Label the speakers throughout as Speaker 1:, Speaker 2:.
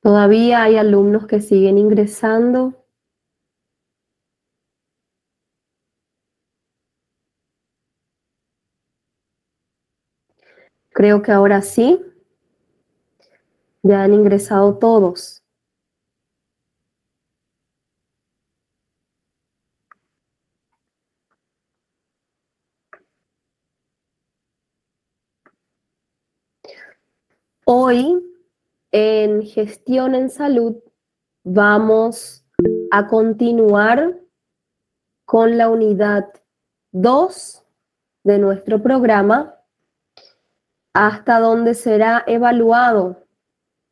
Speaker 1: Todavía hay alumnos que siguen ingresando. Creo que ahora sí. Ya han ingresado todos. Hoy, en Gestión en Salud, vamos a continuar con la unidad 2 de nuestro programa, hasta donde será evaluado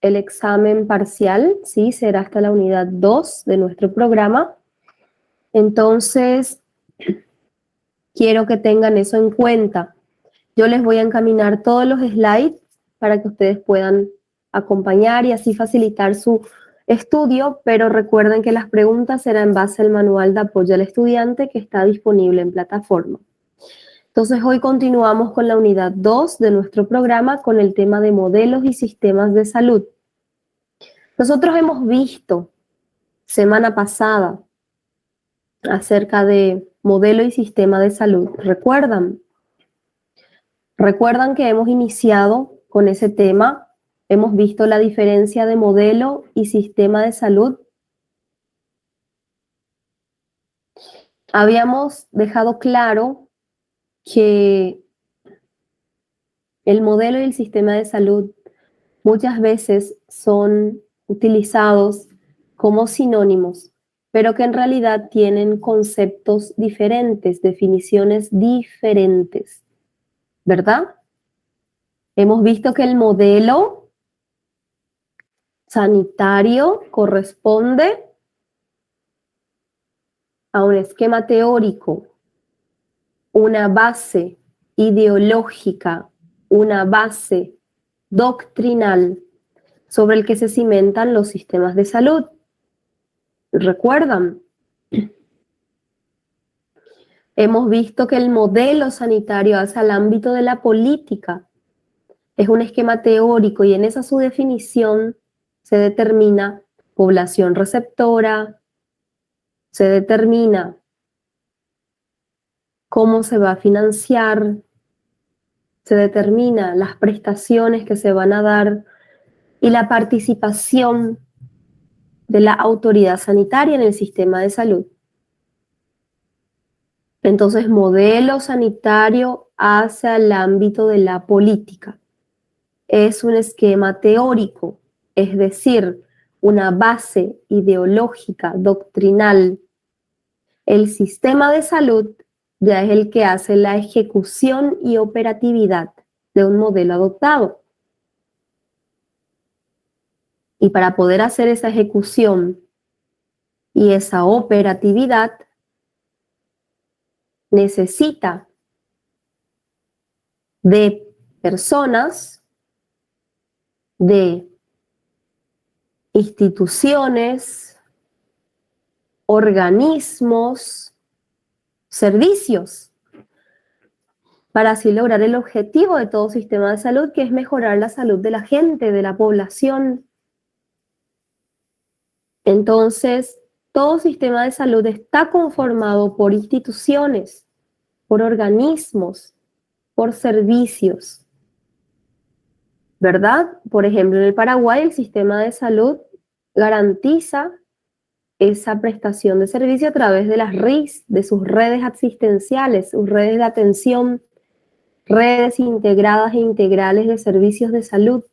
Speaker 1: el examen parcial, ¿sí? Será hasta la unidad 2 de nuestro programa. Entonces, quiero que tengan eso en cuenta. Yo les voy a encaminar todos los slides para que ustedes puedan acompañar y así facilitar su estudio, pero recuerden que las preguntas serán en base al manual de apoyo al estudiante que está disponible en plataforma. Entonces, hoy continuamos con la unidad 2 de nuestro programa con el tema de modelos y sistemas de salud. Nosotros hemos visto semana pasada acerca de modelo y sistema de salud. ¿Recuerdan? Recuerdan que hemos iniciado con ese tema, hemos visto la diferencia de modelo y sistema de salud. Habíamos dejado claro que el modelo y el sistema de salud muchas veces son utilizados como sinónimos, pero que en realidad tienen conceptos diferentes, definiciones diferentes, ¿verdad? Hemos visto que el modelo sanitario corresponde a un esquema teórico, una base ideológica, una base doctrinal sobre el que se cimentan los sistemas de salud. ¿Recuerdan? Hemos visto que el modelo sanitario hace al ámbito de la política. Es un esquema teórico y en esa su definición se determina población receptora, se determina cómo se va a financiar, se determina las prestaciones que se van a dar y la participación de la autoridad sanitaria en el sistema de salud. Entonces, modelo sanitario hacia el ámbito de la política. Es un esquema teórico, es decir, una base ideológica, doctrinal. El sistema de salud ya es el que hace la ejecución y operatividad de un modelo adoptado. Y para poder hacer esa ejecución y esa operatividad, necesita de personas, de instituciones, organismos, servicios, para así lograr el objetivo de todo sistema de salud, que es mejorar la salud de la gente, de la población. Entonces, todo sistema de salud está conformado por instituciones, por organismos, por servicios, ¿verdad? Por ejemplo, en el Paraguay el sistema de salud garantiza esa prestación de servicio a través de las RIS, de sus redes asistenciales, sus redes de atención, redes integradas e integrales de servicios de salud.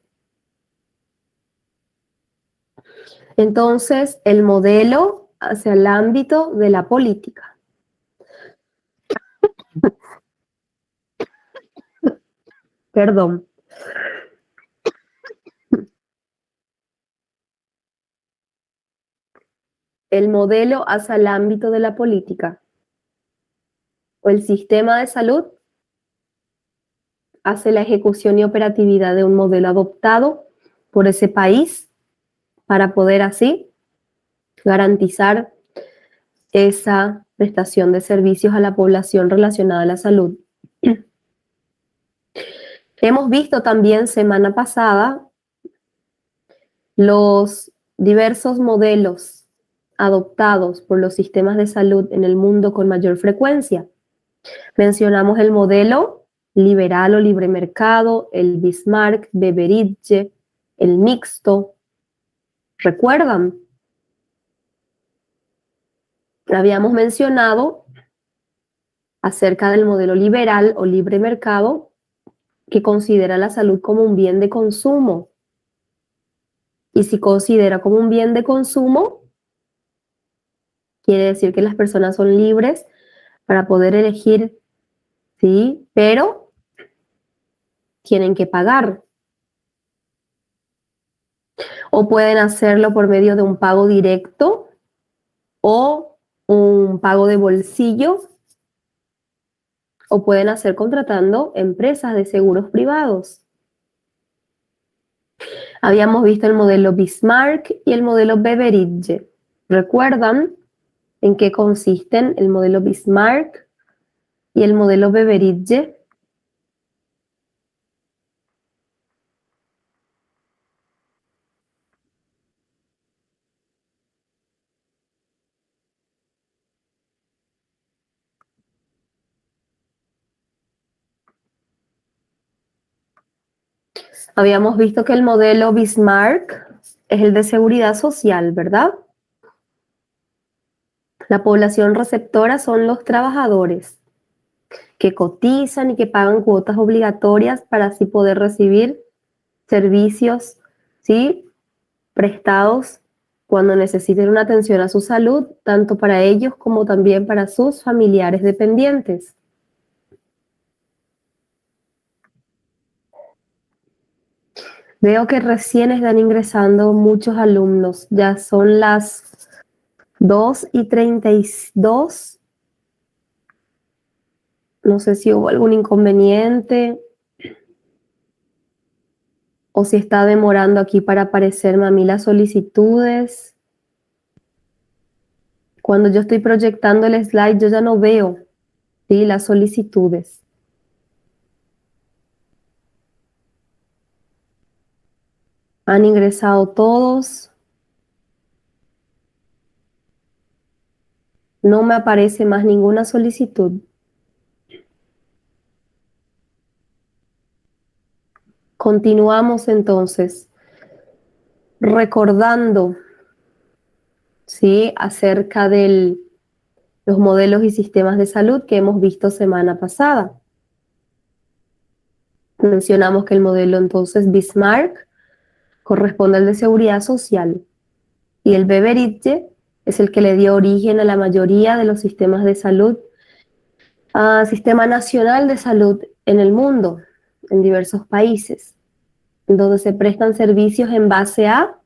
Speaker 1: Entonces, el modelo hacia el ámbito de la política. Perdón. El modelo hacia el ámbito de la política. O el sistema de salud hace la ejecución y operatividad de un modelo adoptado por ese país para poder así garantizar esa prestación de servicios a la población relacionada a la salud. Hemos visto también semana pasada Los diversos modelos adoptados por los sistemas de salud en el mundo con mayor frecuencia. Mencionamos el modelo liberal o libre mercado, el Bismarck, Beveridge, el mixto. ¿Recuerdan? Habíamos mencionado acerca del modelo liberal o libre mercado que considera la salud como un bien de consumo. Y si considera como un bien de consumo, quiere decir que las personas son libres para poder elegir, sí, pero tienen que pagar. O pueden hacerlo por medio de un pago directo o un pago de bolsillo, o pueden hacer contratando empresas de seguros privados. Habíamos visto el modelo Bismarck y el modelo Beveridge. ¿Recuerdan en qué consisten el modelo Bismarck y el modelo Beveridge? Habíamos visto que el modelo Bismarck es el de seguridad social, ¿verdad? La población receptora son los trabajadores que cotizan y que pagan cuotas obligatorias para así poder recibir servicios, ¿sí?, prestados cuando necesiten una atención a su salud, tanto para ellos como también para sus familiares dependientes. Veo que recién están ingresando muchos alumnos, ya son las 2:32. No sé si hubo algún inconveniente o si está demorando aquí para aparecerme a mí las solicitudes. Cuando yo estoy proyectando el slide, yo ya no veo, ¿sí?, las solicitudes. Han ingresado todos. No me aparece más ninguna solicitud. Continuamos entonces recordando, ¿sí?, acerca de los modelos y sistemas de salud que hemos visto semana pasada. Mencionamos que el modelo entonces Bismarck corresponde al de seguridad social y el Beveridge es el que le dio origen a la mayoría de los sistemas de salud, Sistema Nacional de Salud en el mundo, en diversos países, donde se prestan servicios en base a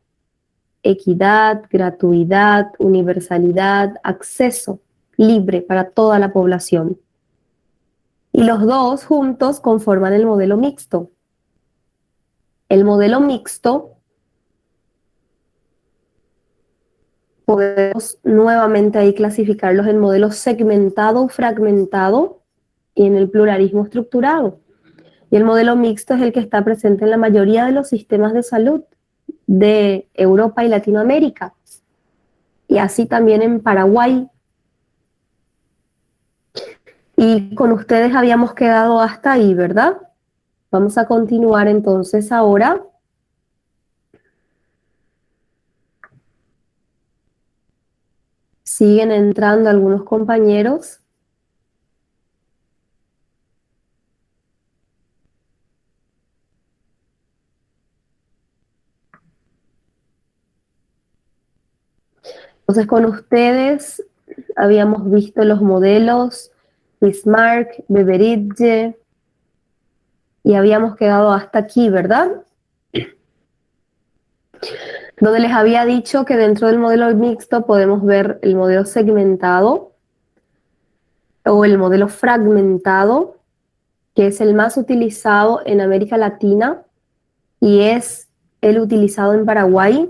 Speaker 1: equidad, gratuidad, universalidad, acceso libre para toda la población. Y los dos juntos conforman el modelo mixto. El modelo mixto podemos nuevamente ahí clasificarlos en modelo segmentado, fragmentado y en el pluralismo estructurado. Y el modelo mixto es el que está presente en la mayoría de los sistemas de salud de Europa y Latinoamérica. Y así también en Paraguay. Y con ustedes habíamos quedado hasta ahí, ¿verdad? Vamos a continuar entonces ahora. Siguen entrando algunos compañeros. Entonces con ustedes habíamos visto los modelos Bismarck, Beveridge y habíamos quedado hasta aquí, ¿verdad? Donde les había dicho que dentro del modelo mixto podemos ver el modelo segmentado o el modelo fragmentado, que es el más utilizado en América Latina y es el utilizado en Paraguay,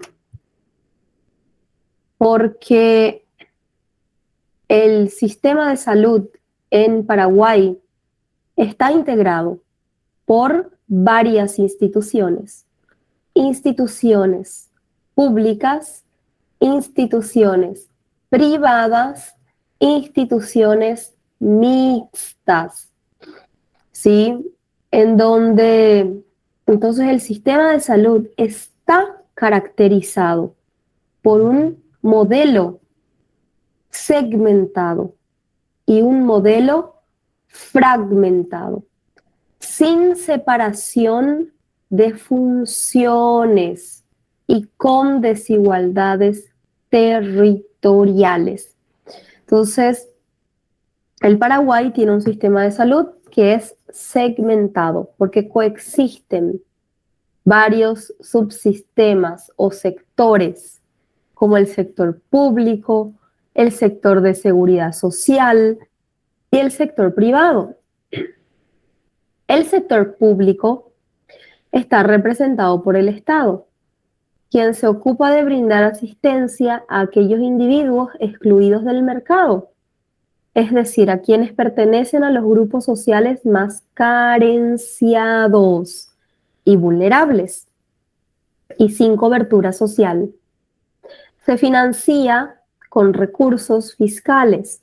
Speaker 1: porque el sistema de salud en Paraguay está integrado por varias instituciones públicas, instituciones privadas, instituciones mixtas, ¿sí? En donde entonces el sistema de salud está caracterizado por un modelo segmentado y un modelo fragmentado, sin separación de funciones y con desigualdades territoriales. Entonces, el Paraguay tiene un sistema de salud que es segmentado porque coexisten varios subsistemas o sectores, como el sector público, el sector de seguridad social y el sector privado. El sector público está representado por el Estado, quien se ocupa de brindar asistencia a aquellos individuos excluidos del mercado, es decir, a quienes pertenecen a los grupos sociales más carenciados y vulnerables y sin cobertura social. Se financia con recursos fiscales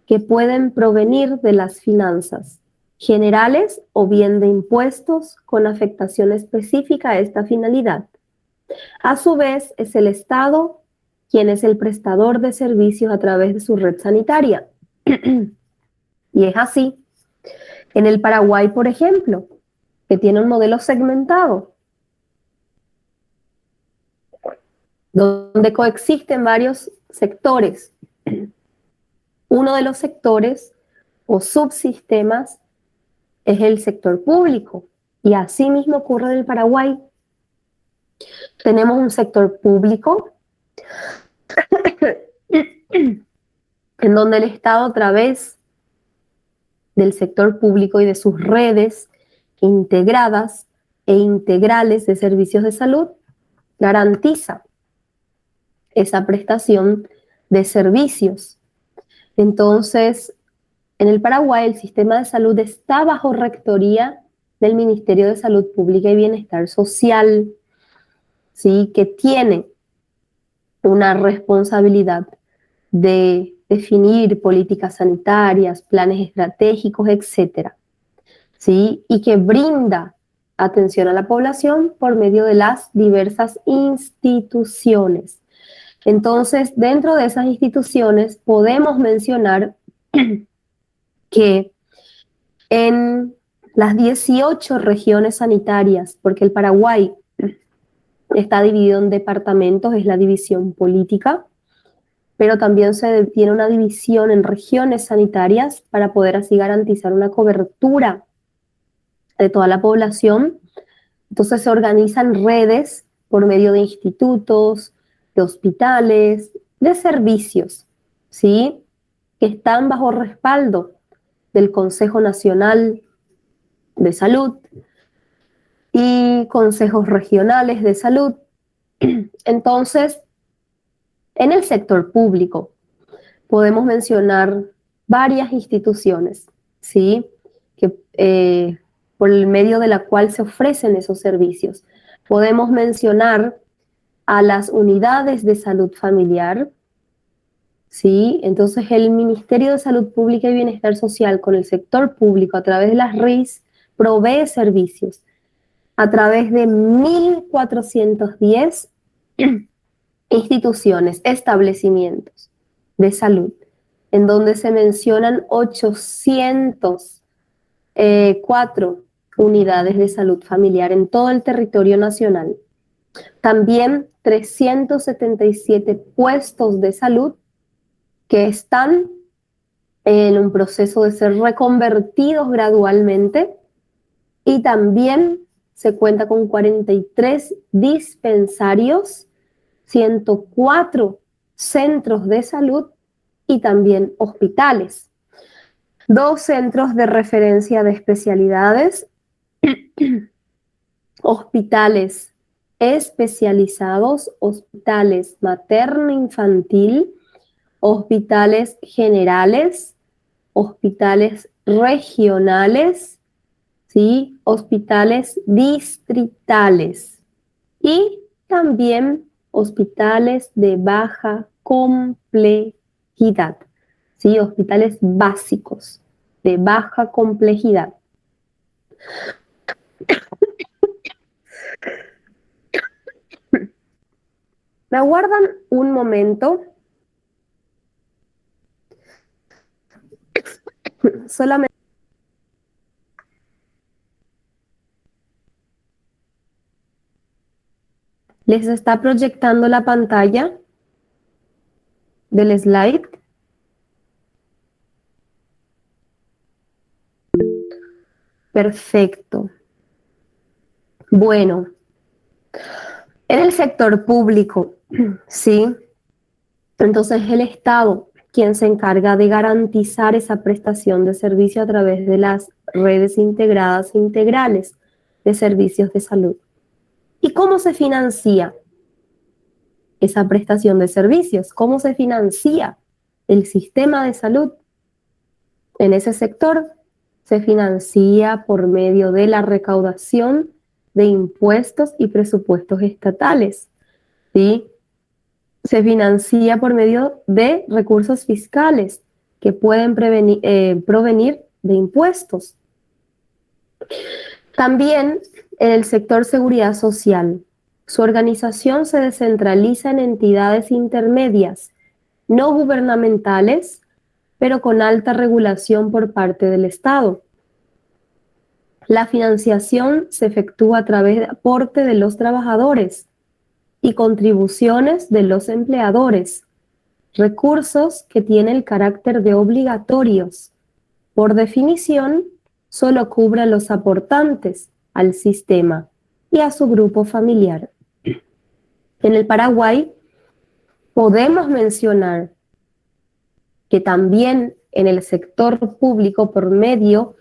Speaker 1: que pueden provenir de las finanzas generales o bien de impuestos con afectación específica a esta finalidad. A su vez, es el Estado quien es el prestador de servicios a través de su red sanitaria. Y es así. En el Paraguay, por ejemplo, que tiene un modelo segmentado, donde coexisten varios sectores. Uno de los sectores o subsistemas es el sector público. Y así mismo ocurre en el Paraguay. Tenemos un sector público en donde el Estado, a través del sector público y de sus redes integradas e integrales de servicios de salud, garantiza esa prestación de servicios. Entonces, en el Paraguay, el sistema de salud está bajo rectoría del Ministerio de Salud Pública y Bienestar Social, ¿sí? Que tiene una responsabilidad de definir políticas sanitarias, planes estratégicos, etcétera, ¿sí? Y que brinda atención a la población por medio de las diversas instituciones. Entonces, dentro de esas instituciones podemos mencionar que en las 18 regiones sanitarias, porque el Paraguay está dividido en departamentos, es la división política, pero también se tiene una división en regiones sanitarias para poder así garantizar una cobertura de toda la población. Entonces se organizan redes por medio de institutos, de hospitales, de servicios, ¿sí? Que están bajo respaldo del Consejo Nacional de Salud y consejos regionales de salud. Entonces, en el sector público podemos mencionar varias instituciones, ¿sí? Que, por el medio de la cual se ofrecen esos servicios. Podemos mencionar a las unidades de salud familiar, ¿sí? Entonces el Ministerio de Salud Pública y Bienestar Social con el sector público a través de las RIS provee servicios a través de 1.410 instituciones, establecimientos de salud, en donde se mencionan 804 unidades de salud familiar en todo el territorio nacional. También 377 puestos de salud que están en un proceso de ser reconvertidos gradualmente, y también se cuenta con 43 dispensarios, 104 centros de salud y también hospitales. 2 centros de referencia de especialidades, hospitales especializados, hospitales materno-infantil, hospitales generales, hospitales regionales, ¿sí? Hospitales distritales y también hospitales de baja complejidad, ¿sí? Hospitales básicos de baja complejidad. ¿Me aguardan un momento? Solamente les está proyectando la pantalla del slide. Perfecto. Bueno, en el sector público, ¿sí? Entonces el Estado quien se encarga de garantizar esa prestación de servicio a través de las redes integradas e integrales de servicios de salud. ¿Y cómo se financia esa prestación de servicios? ¿Cómo se financia el sistema de salud en ese sector? Se financia por medio de la recaudación de impuestos y presupuestos estatales, ¿sí? Se financia por medio de recursos fiscales que pueden provenir de impuestos. También en el sector seguridad social, su organización se descentraliza en entidades intermedias, no gubernamentales, pero con alta regulación por parte del Estado. La financiación se efectúa a través de aporte de los trabajadores y contribuciones de los empleadores, recursos que tienen el carácter de obligatorios. Por definición, solo cubre a los aportantes al sistema y a su grupo familiar. En el Paraguay podemos mencionar que también en el sector público, por medio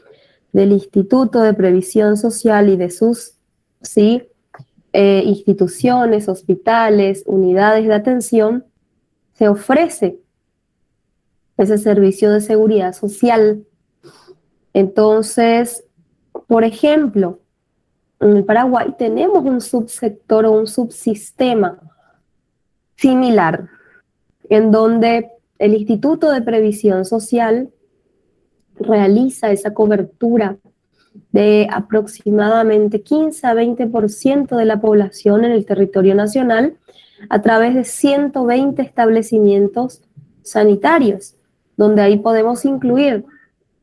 Speaker 1: del Instituto de Previsión Social y de sus ¿sí? Instituciones, hospitales, unidades de atención, se ofrece ese servicio de seguridad social. Entonces, por ejemplo, en el Paraguay tenemos un subsector o un subsistema similar, en donde el Instituto de Previsión Social realiza esa cobertura de aproximadamente 15 a 20% de la población en el territorio nacional a través de 120 establecimientos sanitarios, donde ahí podemos incluir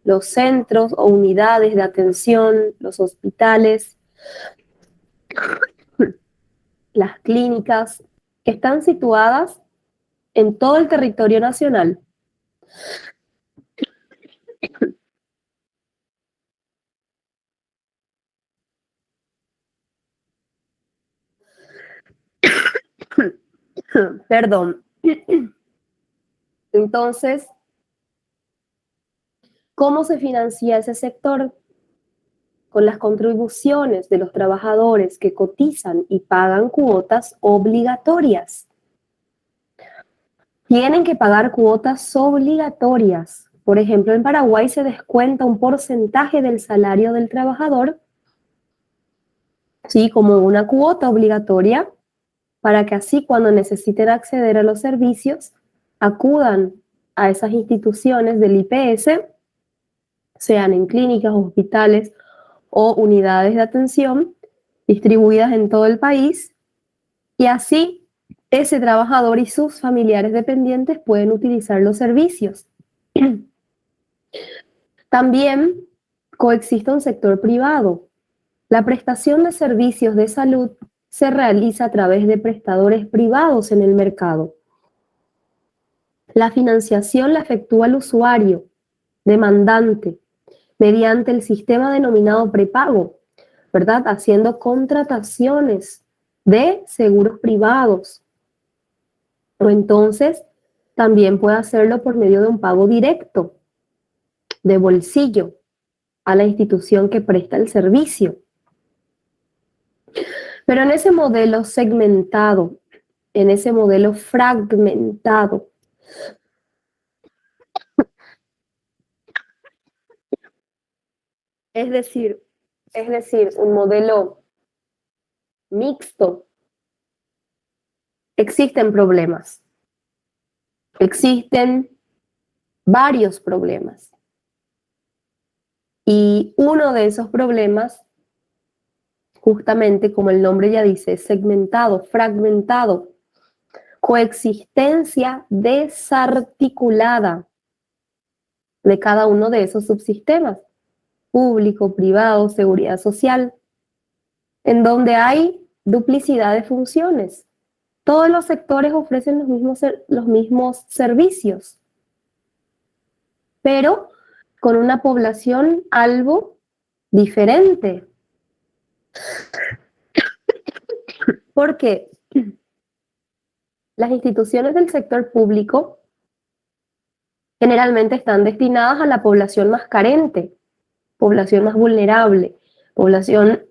Speaker 1: los centros o unidades de atención, los hospitales, las clínicas, que están situadas en todo el territorio nacional. Perdón. Entonces, ¿cómo se financia ese sector? Con las contribuciones de los trabajadores que cotizan y pagan cuotas obligatorias. Tienen que pagar cuotas obligatorias. Por ejemplo, en Paraguay se descuenta un porcentaje del salario del trabajador, sí, como una cuota obligatoria, para que así cuando necesiten acceder a los servicios, acudan a esas instituciones del IPS, sean en clínicas, hospitales o unidades de atención distribuidas en todo el país, y así ese trabajador y sus familiares dependientes pueden utilizar los servicios. También coexiste un sector privado. La prestación de servicios de salud se realiza a través de prestadores privados en el mercado. La financiación la efectúa el usuario, demandante, mediante el sistema denominado prepago, ¿verdad? Haciendo contrataciones de seguros privados. O entonces también puede hacerlo por medio de un pago directo, de bolsillo, a la institución que presta el servicio. Pero en ese modelo segmentado, en ese modelo fragmentado, es decir, un modelo mixto, existen problemas, existen varios problemas. Y uno de esos problemas, justamente como el nombre ya dice, es segmentado, fragmentado, coexistencia desarticulada de cada uno de esos subsistemas, público, privado, seguridad social, en donde hay duplicidad de funciones. Todos los sectores ofrecen los mismos servicios, pero con una población algo diferente. Porque las instituciones del sector público generalmente están destinadas a la población más carente, población más vulnerable, población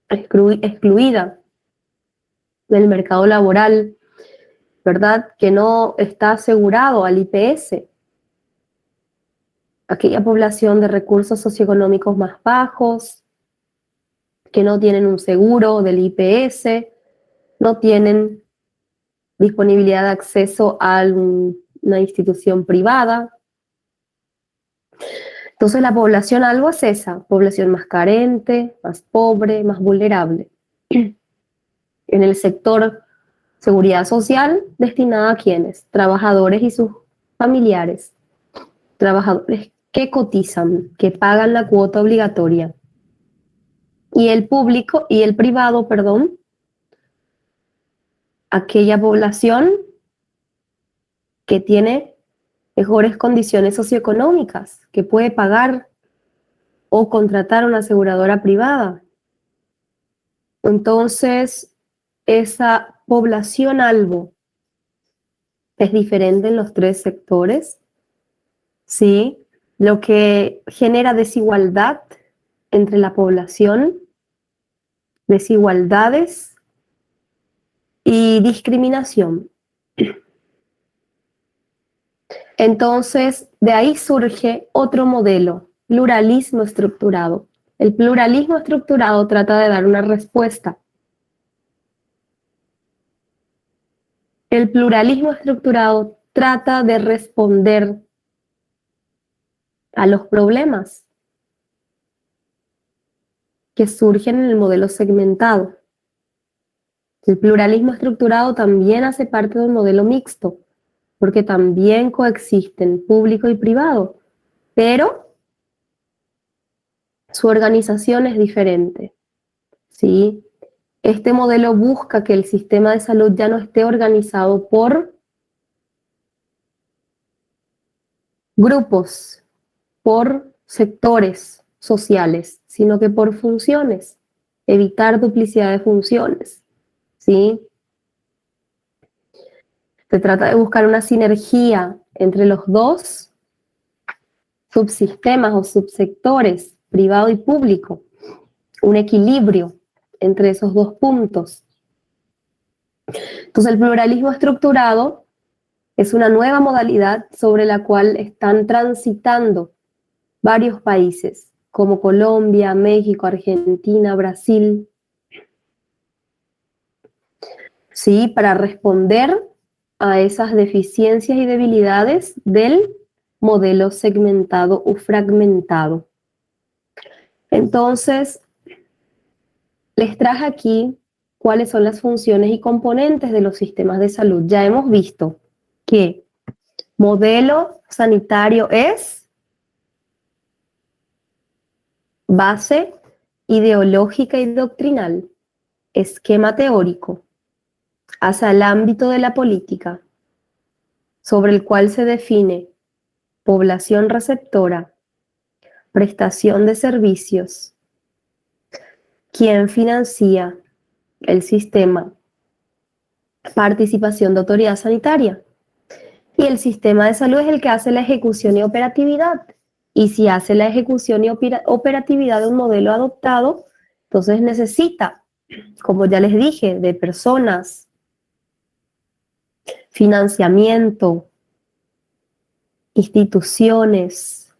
Speaker 1: excluida del mercado laboral, ¿verdad? Que no está asegurado al IPS. Aquella población de recursos socioeconómicos más bajos, que no tienen un seguro del IPS, no tienen disponibilidad de acceso a una institución privada. Entonces la población algo es esa, población más carente, más pobre, más vulnerable. En el sector seguridad social, destinada a quienes, trabajadores y sus familiares, trabajadores que cotizan, que pagan la cuota obligatoria. Y el público y el privado, perdón, aquella población que tiene mejores condiciones socioeconómicas, que puede pagar o contratar una aseguradora privada. Entonces, esa población algo es diferente en los tres sectores, ¿sí? Lo que genera desigualdad entre la población, desigualdades y discriminación. Entonces, de ahí surge otro modelo, pluralismo estructurado. El pluralismo estructurado trata de dar una respuesta. El pluralismo estructurado trata de responder a los problemas que surgen en el modelo segmentado. El pluralismo estructurado también hace parte del modelo mixto, porque también coexisten público y privado, pero su organización es diferente, ¿sí? Este modelo busca que el sistema de salud ya no esté organizado por grupos, por sectores sociales, sino que por funciones, evitar duplicidad de funciones, ¿sí? Se trata de buscar una sinergia entre los dos subsistemas o subsectores, privado y público, un equilibrio entre esos dos puntos. Entonces, el pluralismo estructurado es una nueva modalidad sobre la cual están transitando varios países, como Colombia, México, Argentina, Brasil, ¿sí? Para responder a esas deficiencias y debilidades del modelo segmentado o fragmentado. Entonces, les traje aquí cuáles son las funciones y componentes de los sistemas de salud. Ya hemos visto que modelo sanitario es base ideológica y doctrinal, esquema teórico, hacia el ámbito de la política, sobre el cual se define población receptora, prestación de servicios, quién financia el sistema, participación de autoridad sanitaria. Y el sistema de salud es el que hace la ejecución y operatividad. Y si hace la ejecución y operatividad de un modelo adoptado, entonces necesita, como ya les dije, de personas, financiamiento, instituciones,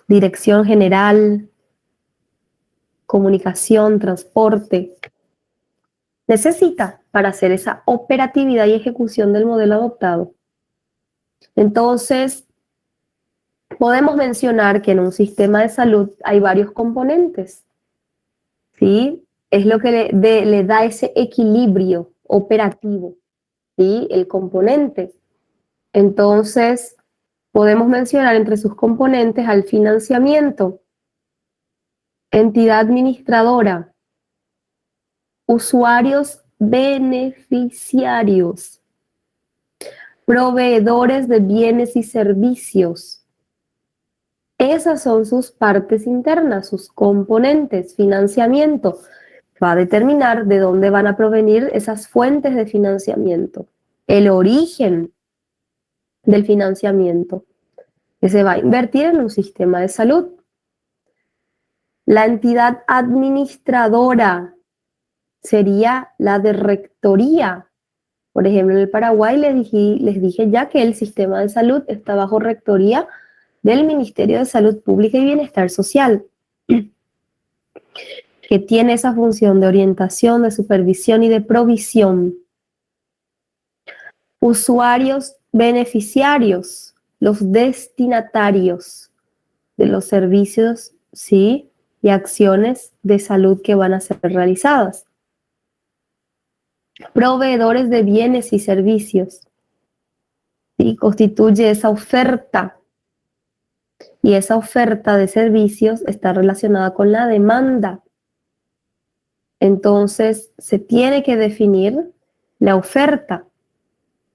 Speaker 1: dirección general, comunicación, transporte, necesita para hacer esa operatividad y ejecución del modelo adoptado. Entonces, podemos mencionar que en un sistema de salud hay varios componentes, ¿sí? Es lo que le da ese equilibrio operativo, ¿sí? El componente. Entonces, podemos mencionar entre sus componentes al financiamiento, entidad administradora, usuarios beneficiarios, proveedores de bienes y servicios. Esas son sus partes internas, sus componentes. Financiamiento va a determinar de dónde van a provenir esas fuentes de financiamiento, el origen del financiamiento que se va a invertir en un sistema de salud. La entidad administradora sería la de rectoría. Por ejemplo, en el Paraguay les dije ya que el sistema de salud está bajo rectoría del Ministerio de Salud Pública y Bienestar Social, que tiene esa función de orientación, de supervisión y de provisión. Usuarios beneficiarios, los destinatarios de los servicios, ¿sí? Y acciones de salud que van a ser realizadas. Proveedores de bienes y servicios, ¿sí? Constituye esa oferta. Y esa oferta de servicios está relacionada con la demanda. Entonces, se tiene que definir la oferta.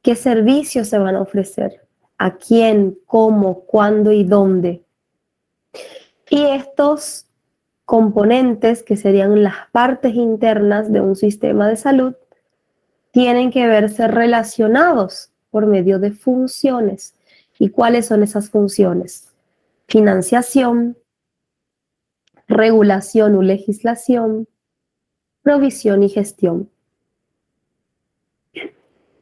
Speaker 1: ¿Qué servicios se van a ofrecer? ¿A quién? ¿Cómo? ¿Cuándo? ¿Y dónde? Y estos componentes, que serían las partes internas de un sistema de salud, tienen que verse relacionados por medio de funciones. ¿Y cuáles son esas funciones? Financiación, regulación o legislación, provisión y gestión.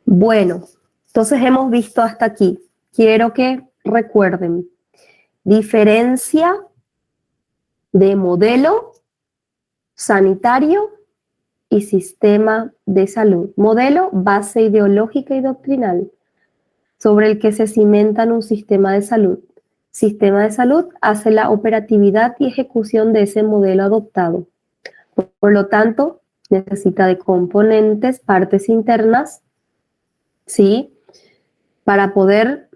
Speaker 1: Bueno, entonces hemos visto hasta aquí. Quiero que recuerden, diferencia de modelo sanitario y sistema de salud. Modelo, base ideológica y doctrinal, sobre el que se cimentan un sistema de salud. Sistema de salud hace la operatividad y ejecución de ese modelo adoptado. Por lo tanto, necesita de componentes, partes internas, ¿sí? Para poder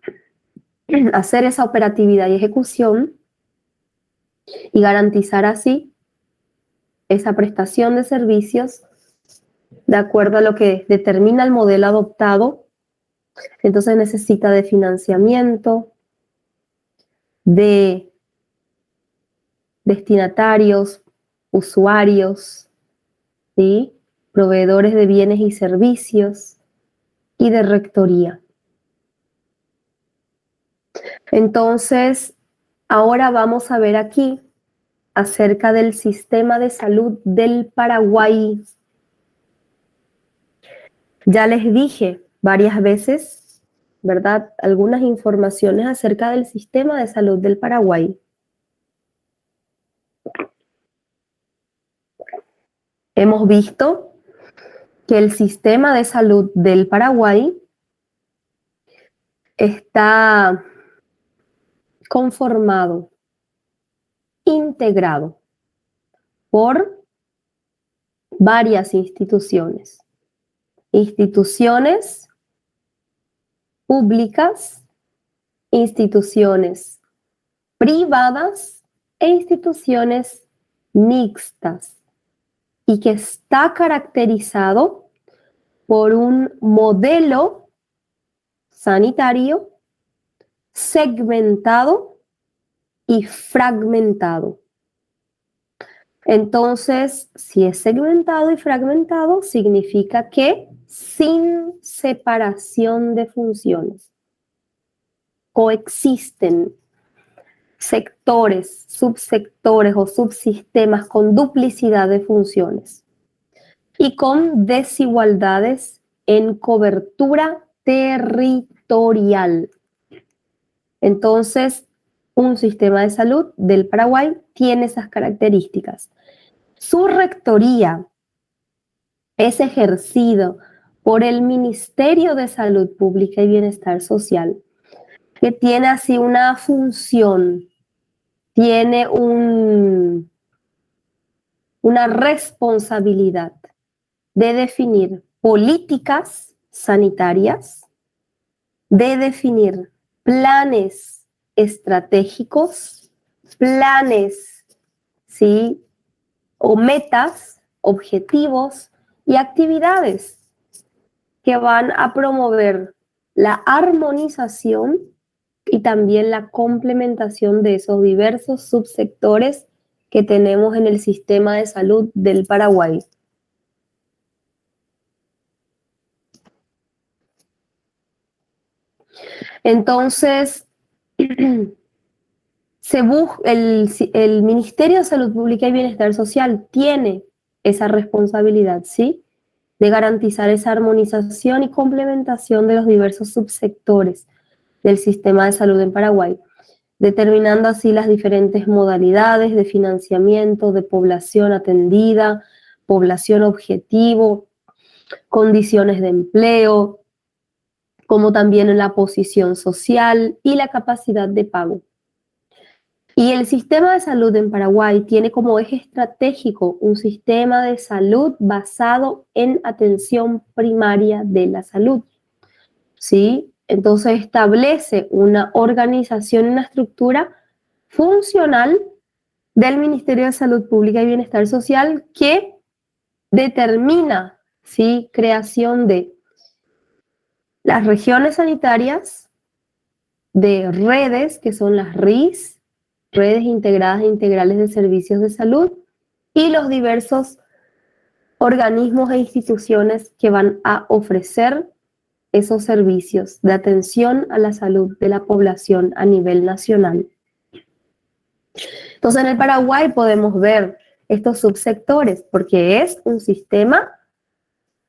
Speaker 1: hacer esa operatividad y ejecución y garantizar así esa prestación de servicios de acuerdo a lo que determina el modelo adoptado. Entonces necesita de financiamiento, de destinatarios, usuarios, ¿sí? Proveedores de bienes y servicios y de rectoría. Entonces, ahora vamos a ver aquí acerca del sistema de salud del Paraguay. Ya les dije varias veces, ¿verdad? Algunas informaciones acerca del sistema de salud del Paraguay. Hemos visto que el sistema de salud del Paraguay está conformado, integrado por varias instituciones. Instituciones públicas, instituciones privadas e instituciones mixtas, y que está caracterizado por un modelo sanitario segmentado y fragmentado. Entonces, si es segmentado y fragmentado, significa que sin separación de funciones coexisten sectores, subsectores o subsistemas con duplicidad de funciones y con desigualdades en cobertura territorial. Entonces, un sistema de salud del Paraguay tiene esas características. Su rectoría es ejercido por el Ministerio de Salud Pública y Bienestar Social, que tiene así una función, tiene una responsabilidad de definir políticas sanitarias, de definir planes estratégicos, planes, ¿sí? O metas, objetivos y actividades que van a promover la armonización y también la complementación de esos diversos subsectores que tenemos en el sistema de salud del Paraguay. Entonces, el Ministerio de Salud Pública y Bienestar Social tiene esa responsabilidad, ¿sí? De garantizar esa armonización y complementación de los diversos subsectores del sistema de salud en Paraguay, determinando así las diferentes modalidades de financiamiento, de población atendida, población objetivo, condiciones de empleo, como también en la posición social y la capacidad de pago. Y el sistema de salud en Paraguay tiene como eje estratégico un sistema de salud basado en atención primaria de la salud, ¿sí? Entonces establece una organización, una estructura funcional del Ministerio de Salud Pública y Bienestar Social que determina, ¿sí? Creación de las regiones sanitarias, de redes, que son las RIS, redes integradas e integrales de servicios de salud, y los diversos organismos e instituciones que van a ofrecer esos servicios de atención a la salud de la población a nivel nacional. Entonces, en el Paraguay podemos ver estos subsectores porque es un sistema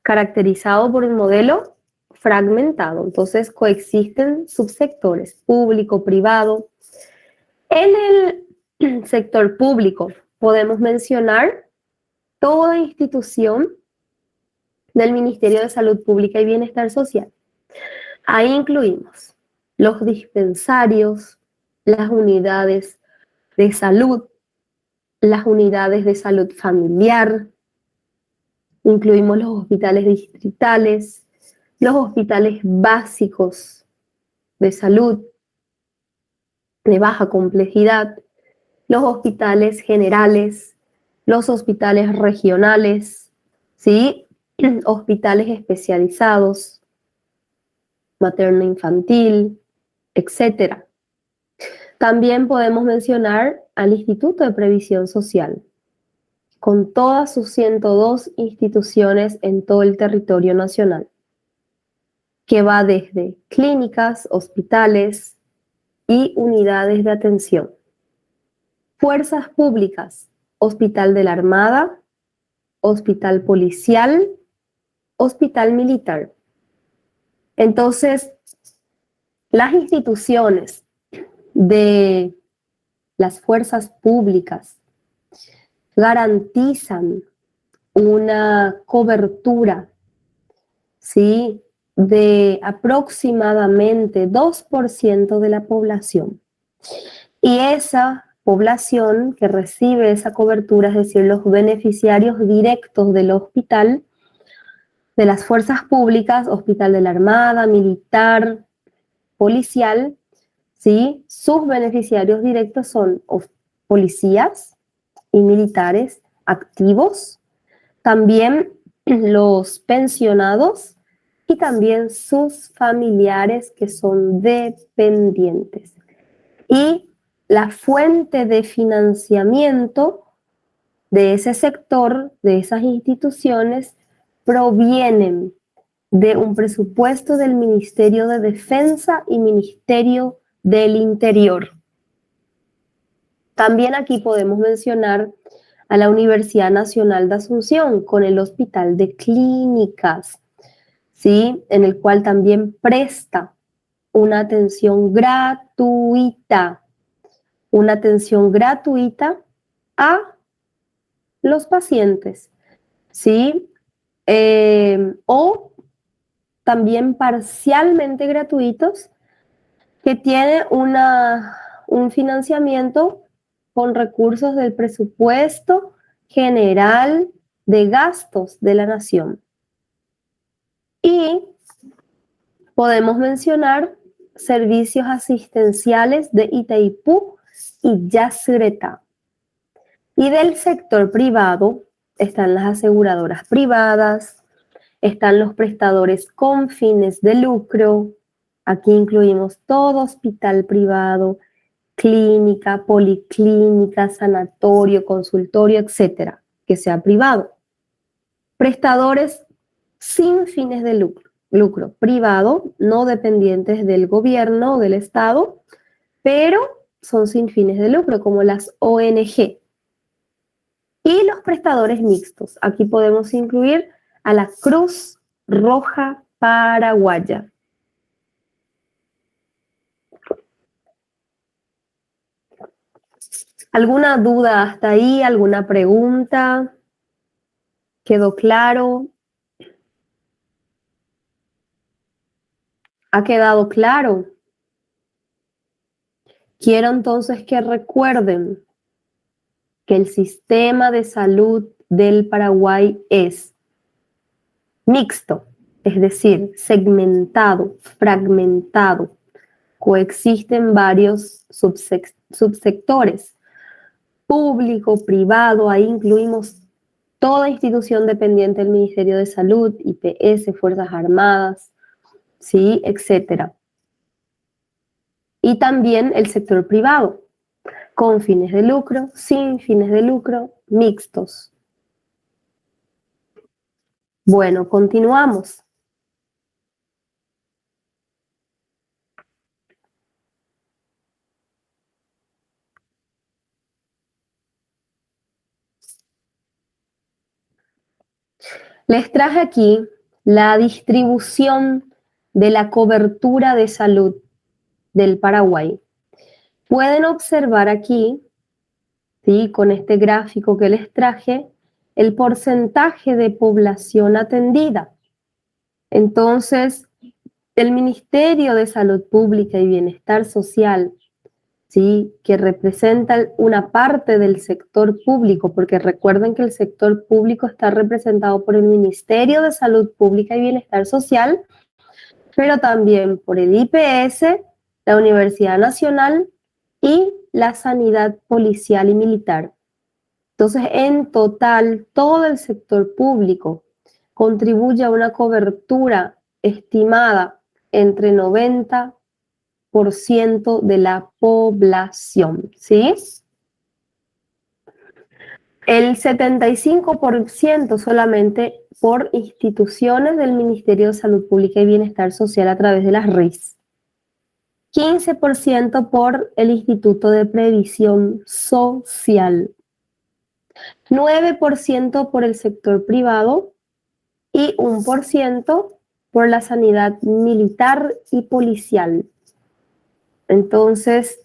Speaker 1: caracterizado por un modelo fragmentado. Entonces, coexisten subsectores público, privado. En el sector público podemos mencionar toda institución del Ministerio de Salud Pública y Bienestar Social. Ahí incluimos los dispensarios, las unidades de salud, las unidades de salud familiar, incluimos los hospitales distritales, los hospitales básicos de salud de baja complejidad, los hospitales generales, los hospitales regionales, ¿sí? Hospitales especializados, materno-infantil, etc. También podemos mencionar al Instituto de Previsión Social, con todas sus 102 instituciones en todo el territorio nacional, que va desde clínicas, hospitales y unidades de atención. Fuerzas públicas, Hospital de la Armada, Hospital Policial, Hospital Militar. Entonces, las instituciones de las fuerzas públicas garantizan una cobertura, ¿sí?, de aproximadamente 2% de la población. Y esa población que recibe esa cobertura, es decir, los beneficiarios directos del hospital, de las fuerzas públicas, Hospital de la Armada, Militar, Policial, ¿sí? Sus beneficiarios directos son policías y militares activos, también los pensionados y también sus familiares que son dependientes. Y la fuente de financiamiento de ese sector, de esas instituciones, provienen de un presupuesto del Ministerio de Defensa y Ministerio del Interior. También aquí podemos mencionar a la Universidad Nacional de Asunción con el Hospital de Clínicas, ¿sí?, en el cual también presta una atención gratuita a los pacientes, ¿sí? o también parcialmente gratuitos, que tiene un financiamiento con recursos del presupuesto general de gastos de la nación. Y podemos mencionar servicios asistenciales de Itaipú y Yacyretá. Y del sector privado están las aseguradoras privadas, están los prestadores con fines de lucro. Aquí incluimos todo hospital privado, clínica, policlínica, sanatorio, consultorio, etcétera, que sea privado. Prestadores sin fines de lucro privado, no dependientes del gobierno o del Estado, pero son sin fines de lucro, como las ONG. Y los prestadores mixtos. Aquí podemos incluir a la Cruz Roja Paraguaya. ¿Alguna duda hasta ahí? ¿Alguna pregunta? ¿Quedó claro? ¿Ha quedado claro? Quiero entonces que recuerden que el sistema de salud del Paraguay es mixto, es decir, segmentado, fragmentado. Coexisten varios subsectores, público, privado, ahí incluimos toda institución dependiente del Ministerio de Salud, IPS, Fuerzas Armadas, ¿sí? Etcétera. Y también el sector privado, con fines de lucro, sin fines de lucro, mixtos. Bueno, continuamos. Les traje aquí la distribución de la cobertura de salud del Paraguay. Pueden observar aquí, ¿sí?, con este gráfico que les traje, el porcentaje de población atendida. Entonces, el Ministerio de Salud Pública y Bienestar Social, ¿sí?, que representa una parte del sector público, porque recuerden que el sector público está representado por el Ministerio de Salud Pública y Bienestar Social, pero también por el IPS, la Universidad Nacional y la Sanidad Policial y Militar. Entonces, en total, todo el sector público contribuye a una cobertura estimada entre 90% de la población, ¿sí? El 75% solamente por instituciones del Ministerio de Salud Pública y Bienestar Social a través de las RIS. 15% por el Instituto de Previsión Social. 9% por el sector privado y 1% por la sanidad militar y policial. Entonces,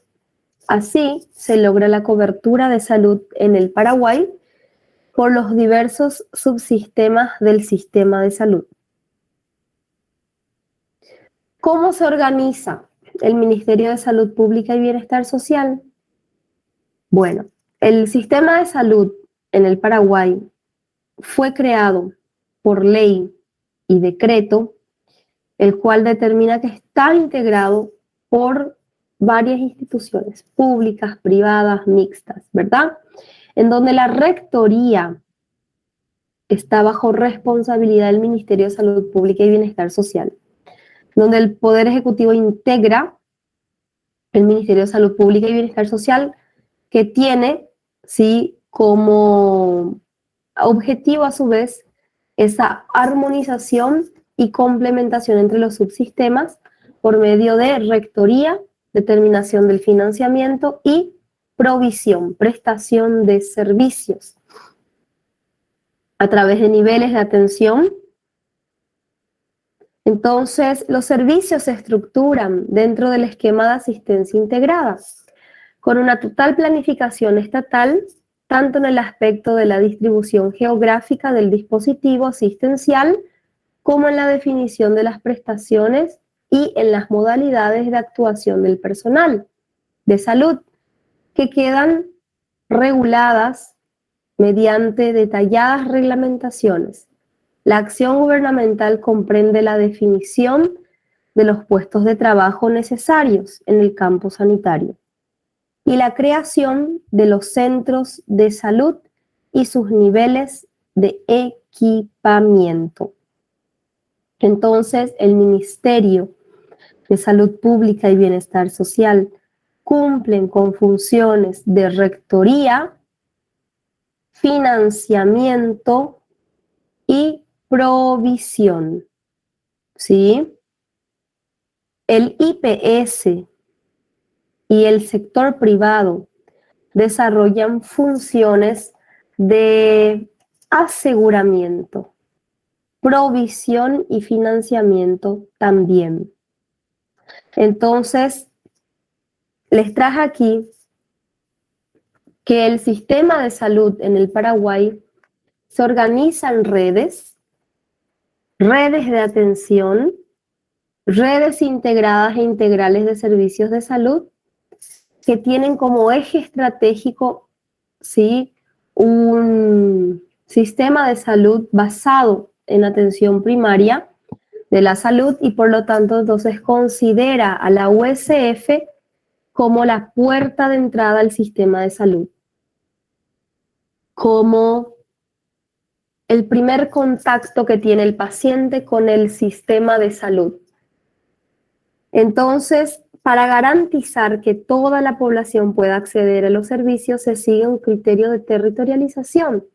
Speaker 1: así se logra la cobertura de salud en el Paraguay por los diversos subsistemas del sistema de salud. ¿Cómo se organiza el Ministerio de Salud Pública y Bienestar Social? Bueno, el sistema de salud en el Paraguay fue creado por ley y decreto, el cual determina que está integrado por varias instituciones públicas, privadas, mixtas, ¿verdad? En donde la rectoría está bajo responsabilidad del Ministerio de Salud Pública y Bienestar Social, donde el Poder Ejecutivo integra el Ministerio de Salud Pública y Bienestar Social, que tiene, sí, como objetivo a su vez esa armonización y complementación entre los subsistemas por medio de rectoría, determinación del financiamiento y provisión, prestación de servicios a través de niveles de atención. Entonces, los servicios se estructuran dentro del esquema de asistencia integrada, con una total planificación estatal tanto en el aspecto de la distribución geográfica del dispositivo asistencial como en la definición de las prestaciones y en las modalidades de actuación del personal de salud, que quedan reguladas mediante detalladas reglamentaciones. La acción gubernamental comprende la definición de los puestos de trabajo necesarios en el campo sanitario y la creación de los centros de salud y sus niveles de equipamiento. Entonces, el Ministerio de Salud Pública y Bienestar Social cumplen con funciones de rectoría, financiamiento y provisión, ¿sí? El IPS y el sector privado desarrollan funciones de aseguramiento, provisión y financiamiento también. Entonces, les traje aquí que el sistema de salud en el Paraguay se organiza en redes de atención, redes integradas e integrales de servicios de salud que tienen como eje estratégico, ¿sí?, un sistema de salud basado en atención primaria de la salud y por lo tanto entonces considera a la USF como la puerta de entrada al sistema de salud, como el primer contacto que tiene el paciente con el sistema de salud. Entonces, para garantizar que toda la población pueda acceder a los servicios, se sigue un criterio de territorialización.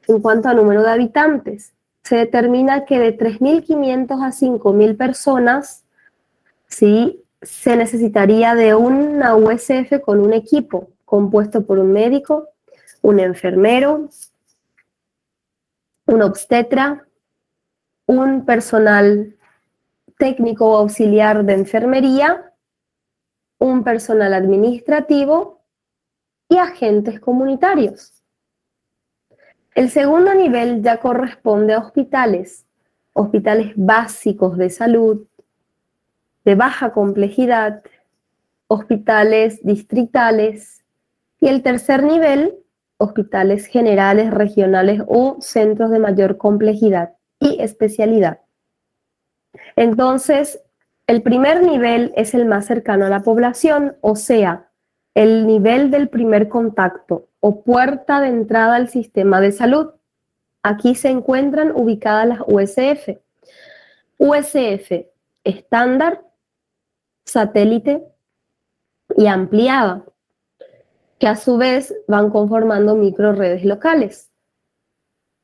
Speaker 1: En cuanto a número de habitantes, se determina que de 3.500 a 5.000 personas, ¿sí?, se necesitaría de una USF con un equipo compuesto por un médico, un enfermero, un obstetra, un personal técnico o auxiliar de enfermería, un personal administrativo y agentes comunitarios. El segundo nivel ya corresponde a hospitales básicos de salud, de baja complejidad, hospitales distritales, y el tercer nivel, hospitales generales, regionales o centros de mayor complejidad y especialidad. Entonces, el primer nivel es el más cercano a la población, o sea, el nivel del primer contacto o puerta de entrada al sistema de salud. Aquí se encuentran ubicadas las USF. USF estándar, satélite y ampliada, que a su vez van conformando microredes locales.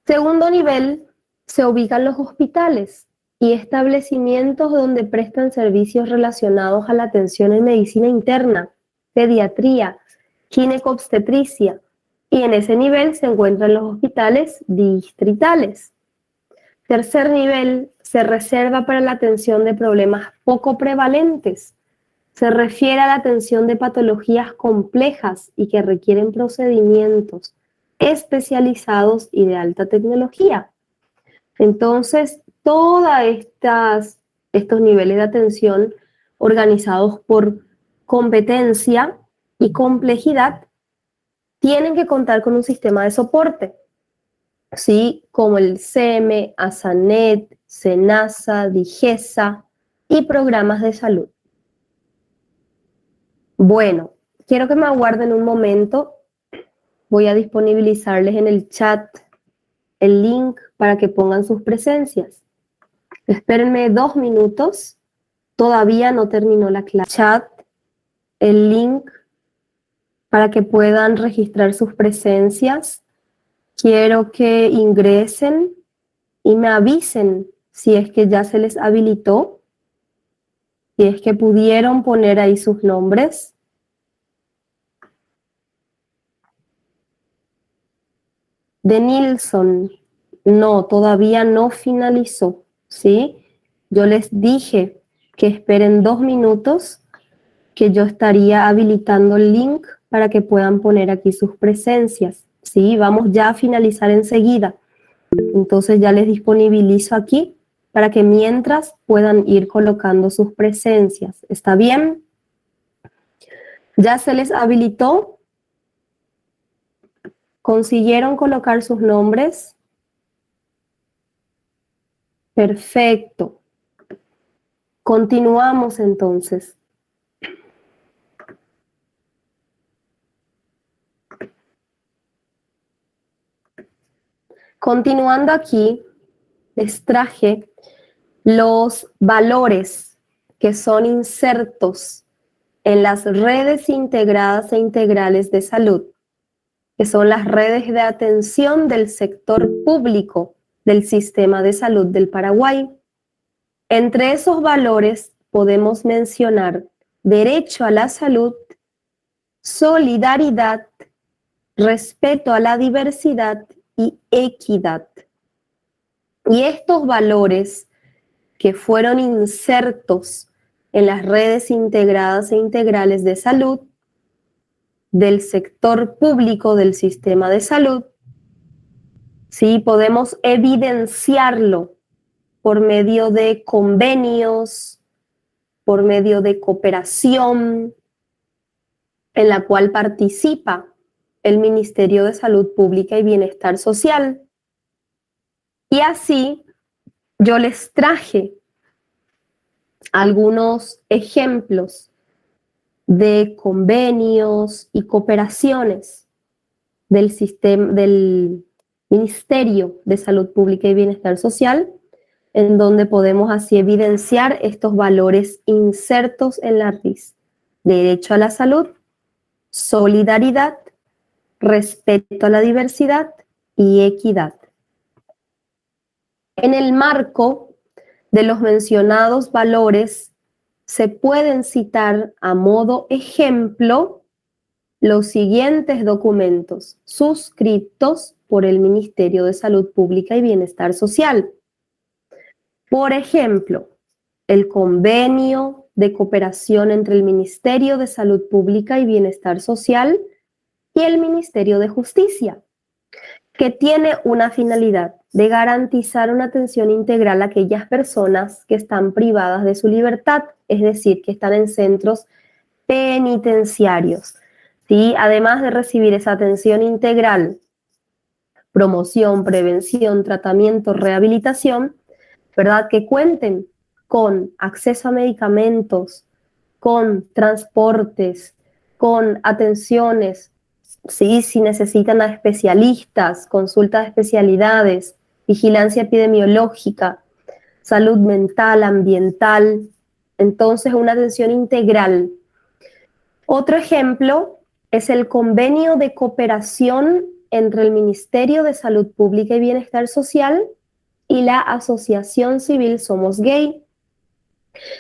Speaker 1: Segundo nivel, se ubican los hospitales y establecimientos donde prestan servicios relacionados a la atención en medicina interna, pediatría, ginecobstetricia, y en ese nivel se encuentran los hospitales distritales. Tercer nivel, se reserva para la atención de problemas poco prevalentes. Se refiere a la atención de patologías complejas y que requieren procedimientos especializados y de alta tecnología. Entonces, todos estos niveles de atención organizados por competencia y complejidad tienen que contar con un sistema de soporte, ¿sí?, como el SEME, ASANET, SENASA, DIGESA y programas de salud. Bueno, quiero que me aguarden un momento. Voy a disponibilizarles en el chat el link para que pongan sus presencias. Espérenme 2 minutos. Todavía no terminó la clase. Chat, el link para que puedan registrar sus presencias. Quiero que ingresen y me avisen si es que ya se les habilitó, si es que pudieron poner ahí sus nombres. De Nilsson, no, todavía no finalizó, ¿sí? Yo les dije que esperen 2 minutos, que yo estaría habilitando el link para que puedan poner aquí sus presencias. ¿sí? Vamos ya a finalizar enseguida. Entonces ya les disponibilizo aquí para que mientras puedan ir colocando sus presencias. ¿Está bien? ¿Ya se les habilitó? ¿Consiguieron colocar sus nombres? Perfecto. Continuamos entonces. Continuando aquí, les traje los valores que son insertos en las redes integradas e integrales de salud, que son las redes de atención del sector público del sistema de salud del Paraguay. Entre esos valores podemos mencionar derecho a la salud, solidaridad, respeto a la diversidad y equidad. Y estos valores que fueron insertos en las redes integradas e integrales de salud del sector público del sistema de salud, sí, podemos evidenciarlo por medio de convenios, por medio de cooperación en la cual participa el Ministerio de Salud Pública y Bienestar Social. Y así yo les traje algunos ejemplos de convenios y cooperaciones del sistema, del Ministerio de Salud Pública y Bienestar Social, en donde podemos así evidenciar estos valores insertos en la RIS: derecho a la salud, solidaridad, respeto a la diversidad y equidad. En el marco de los mencionados valores, se pueden citar a modo ejemplo los siguientes documentos suscritos por el Ministerio de Salud Pública y Bienestar Social. Por ejemplo, el convenio de cooperación entre el Ministerio de Salud Pública y Bienestar Social y el Ministerio de Justicia, que tiene una finalidad de garantizar una atención integral a aquellas personas que están privadas de su libertad, es decir, que están en centros penitenciarios, ¿sí? Además de recibir esa atención integral, promoción, prevención, tratamiento, rehabilitación, ¿verdad? Que cuenten con acceso a medicamentos, con transportes, con atenciones, ¿sí? Si necesitan a especialistas, consultas de especialidades, vigilancia epidemiológica, salud mental, ambiental, entonces una atención integral. Otro ejemplo es el convenio de cooperación entre el Ministerio de Salud Pública y Bienestar Social y la Asociación Civil Somos Gay.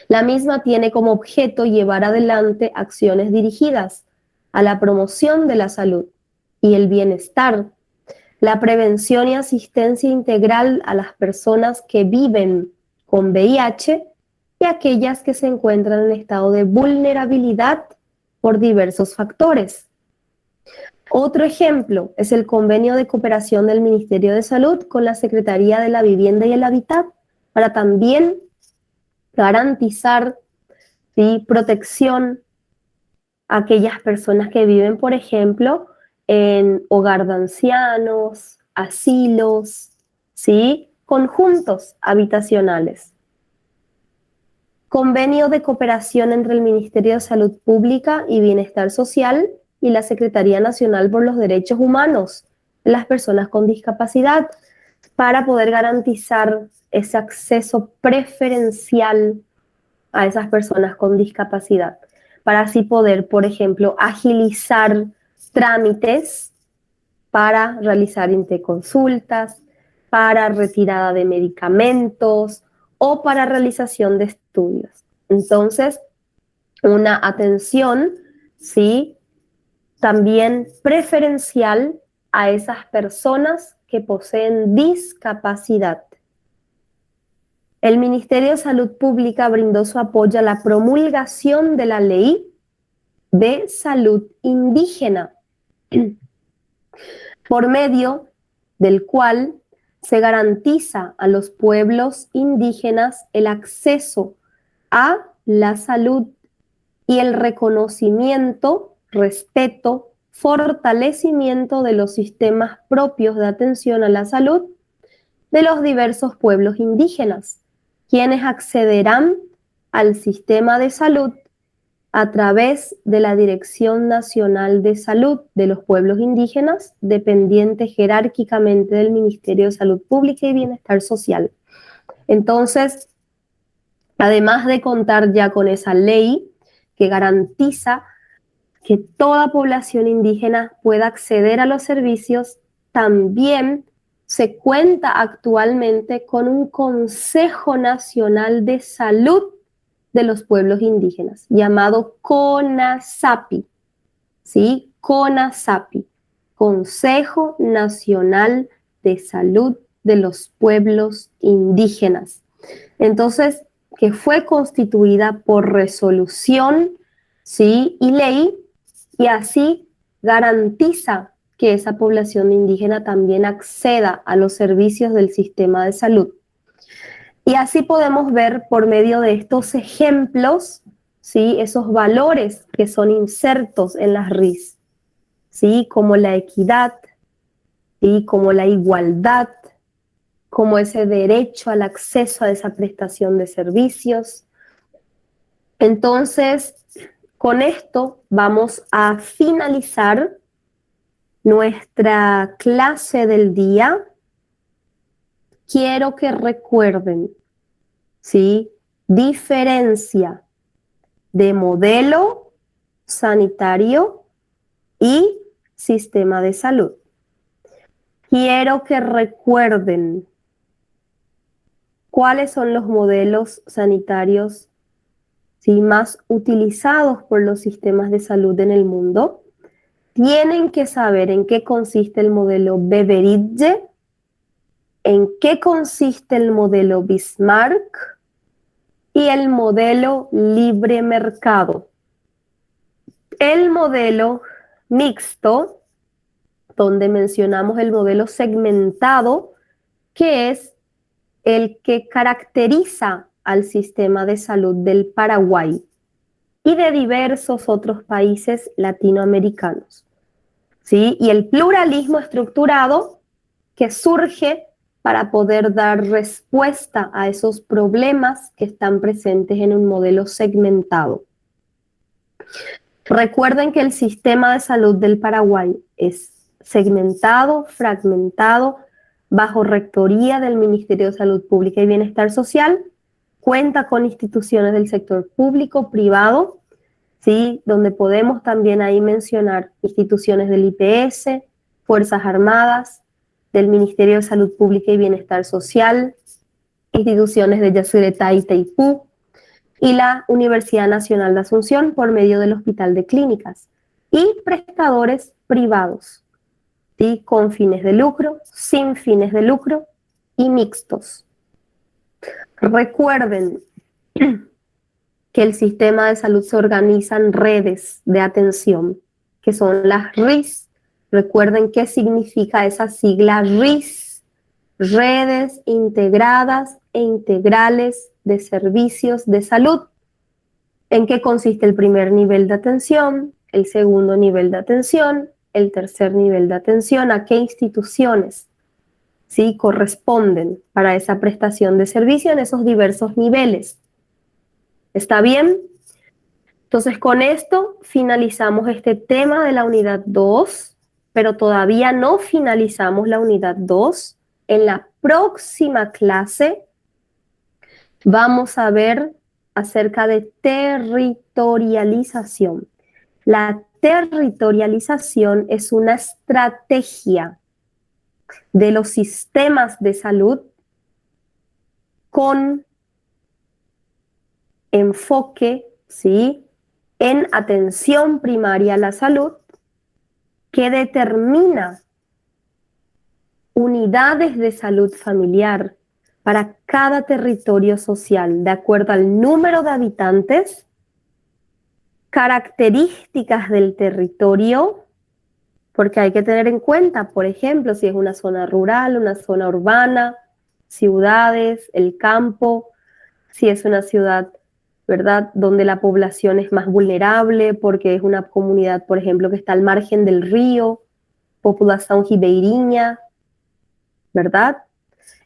Speaker 1: La misma tiene como objeto llevar adelante acciones dirigidas a la promoción de la salud y el bienestar, la prevención y asistencia integral a las personas que viven con VIH y aquellas que se encuentran en estado de vulnerabilidad por diversos factores. Otro ejemplo es el convenio de cooperación del Ministerio de Salud con la Secretaría de la Vivienda y el Hábitat para también garantizar, ¿sí?, protección a aquellas personas que viven, por ejemplo, en hogar de ancianos, asilos, ¿sí?, conjuntos habitacionales. Convenio de cooperación entre el Ministerio de Salud Pública y Bienestar Social y la Secretaría Nacional por los Derechos Humanos de las Personas con Discapacidad para poder garantizar ese acceso preferencial a esas personas con discapacidad, para así poder, por ejemplo, agilizar trámites para realizar interconsultas, para retirada de medicamentos o para realización de estudios. Entonces, una atención, ¿sí?, también preferencial a esas personas que poseen discapacidad. El Ministerio de Salud Pública brindó su apoyo a la promulgación de la Ley de Salud Indígena, por medio del cual se garantiza a los pueblos indígenas el acceso a la salud y el reconocimiento, respeto, fortalecimiento de los sistemas propios de atención a la salud de los diversos pueblos indígenas, quienes accederán al sistema de salud a través de la Dirección Nacional de Salud de los Pueblos Indígenas, dependiente jerárquicamente del Ministerio de Salud Pública y Bienestar Social. Entonces, además de contar ya con esa ley que garantiza que toda población indígena pueda acceder a los servicios, también se cuenta actualmente con un Consejo Nacional de Salud de los Pueblos Indígenas, llamado CONASAPI, ¿sí? CONASAPI, Consejo Nacional de Salud de los Pueblos Indígenas. Entonces, que fue constituida por resolución, ¿sí? Y ley, y así garantiza que esa población indígena también acceda a los servicios del sistema de salud. Y así podemos ver por medio de estos ejemplos, ¿sí? Esos valores que son insertos en las RIS, ¿sí? Como la equidad, ¿sí? Como la igualdad, como ese derecho al acceso a esa prestación de servicios. Entonces, con esto vamos a finalizar nuestra clase del día. Quiero que recuerden, ¿sí? Diferencia de modelo sanitario y sistema de salud. Quiero que recuerden cuáles son los modelos sanitarios, ¿sí?, más utilizados por los sistemas de salud en el mundo. Tienen que saber en qué consiste el modelo Beveridge, en qué consiste el modelo Bismarck y el modelo libre mercado. El modelo mixto, donde mencionamos el modelo segmentado, que es el que caracteriza al sistema de salud del Paraguay y de diversos otros países latinoamericanos, ¿sí? Y el pluralismo estructurado que surge para poder dar respuesta a esos problemas que están presentes en un modelo segmentado. Recuerden que el sistema de salud del Paraguay es segmentado, fragmentado, bajo rectoría del Ministerio de Salud Pública y Bienestar Social, cuenta con instituciones del sector público, privado, ¿sí?, donde podemos también ahí mencionar instituciones del IPS, Fuerzas Armadas, del Ministerio de Salud Pública y Bienestar Social, instituciones de Yacyretá y Itaipú, y la Universidad Nacional de Asunción por medio del Hospital de Clínicas, y prestadores privados, ¿sí?, con fines de lucro, sin fines de lucro y mixtos. Recuerden que el sistema de salud se organiza en redes de atención, que son las RIS. Recuerden qué significa esa sigla RIS, redes integradas e integrales de servicios de salud. ¿En qué consiste el primer nivel de atención, el segundo nivel de atención, el tercer nivel de atención? ¿A qué instituciones, sí, corresponden para esa prestación de servicio en esos diversos niveles? ¿Está bien? Entonces, con esto finalizamos este tema de la unidad 2, pero todavía no finalizamos la unidad 2. En la próxima clase vamos a ver acerca de territorialización. La territorialización es una estrategia de los sistemas de salud con enfoque, ¿sí?, en atención primaria a la salud, que determina unidades de salud familiar para cada territorio social, de acuerdo al número de habitantes, características del territorio, porque hay que tener en cuenta, por ejemplo, si es una zona rural, una zona urbana, ciudades, el campo, si es una ciudad, ¿verdad?, donde la población es más vulnerable porque es una comunidad, por ejemplo, que está al margen del río, población ribeirinha, ¿verdad?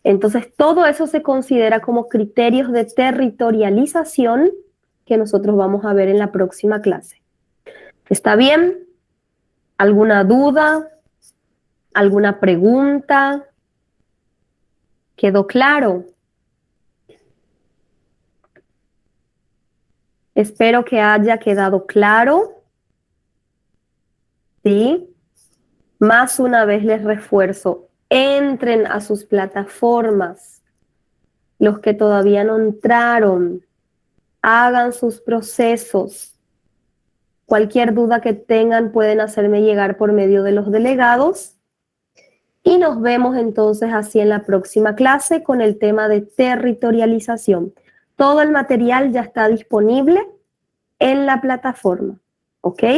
Speaker 1: Entonces, todo eso se considera como criterios de territorialización que nosotros vamos a ver en la próxima clase. ¿Está bien? ¿Alguna duda? ¿Alguna pregunta? ¿Quedó claro? Espero que haya quedado claro. ¿Sí? Más una vez les refuerzo, entren a sus plataformas. Los que todavía no entraron, hagan sus procesos. Cualquier duda que tengan pueden hacerme llegar por medio de los delegados. Y nos vemos entonces así en la próxima clase con el tema de territorialización. Todo el material ya está disponible en la plataforma, ¿ok?